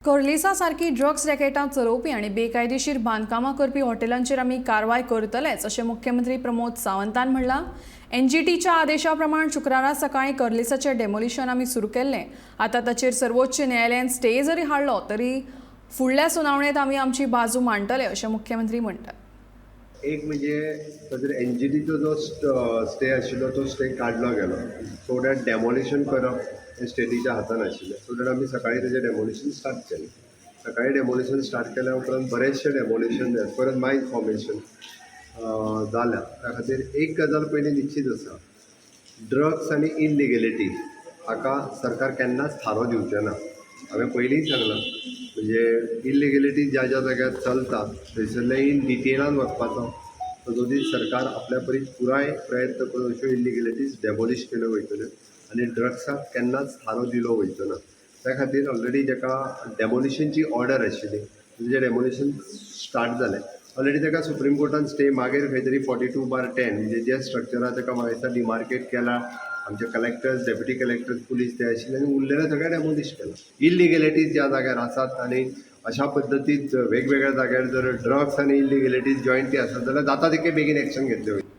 कर्लिसा सारखी ड्रग्स रॅकेटां चलोवपी आणि बेकायदेशीर बांदकामां करपी हॉटेलांचेर आमी कारवाय करतलेच अशें मुख्यमंत्री प्रमोद सावंतान म्हणलां। एनजीटीच्या आदेशा प्रमाण शुक्रारा सकाळीं कर्लिसाचें डेमोलिशन आमी सुरू केल्लें। आतां ताचेर सर्वोच्च न्यायालयान स्टे जरी हाडलो तरी फुडल्या सुनावणेंत आमी आमची बाजू मांडटले अशें मुख्यमंत्री म्हणटात। एक म्हणजे ताचेर एनजीटीचो जो स्टे आशिल्लो तो स्टे काडलो गेलो, सो दॅट डेमोलिशन करप हें स्टेटीच्या हातान आशिल्लें। सो दॅट आमी सकाळीं तेजें डेमोलिशन स्टार्ट केलें। सकाळीं डेमोलिशन स्टार्ट केल्या उपरांत बरेचशे डेमोलिशन एज पर माय इन्फॉर्मेशन जाल्या। त्या खातीर एक गजाल पयलीं निश्चित आसा, ड्रग्स आनी इनलिगलिटी हाका सरकार केन्नाच थारो दिवचें ना। हांवें पयलींच सांगलां, म्हणजे इल्लिगलिटी ज्या ज्या जाग्यार चलता थंयसरले इन डिटेलान वचपाचो, सदोदीत सरकार आपल्या परीन पुराय प्रयत्न करून अश्यो इल्लिगलिटीज डेमोलिश केल्यो वयतल्यो आनी ड्रग्साक केन्नाच थारो दिलो वयचो ना। त्या खातीर ऑलरेडी जाका डेमोलिशनची ऑर्डर आशिल्ली, तेजें डेमोलिशन स्टार्ट जालें। ऑलरेडी ताका सुप्रीम कोर्टान स्टे मागीर खंय तरी 42/10 म्हणजे जे स्ट्रक्चरार ताका म्हाका दिसता डिमार्केट केला, आमचे कलेक्टर्स, डेप्युटी कलेक्टर्स, पुलीस ते आशिल्ले आनी उरलेले सगळें डेमोलिश केलां। इल्लिगलिटीज ज्या जाग्यार आसात आनी अशा पद्दतीन वेगवेगळ्या जाग्यार जर ड्रग्स आनी इल्लिगलिटीज जॉयंटली आसत जाल्यार जाता तितके बेगीन एक्शन घेतले वयता।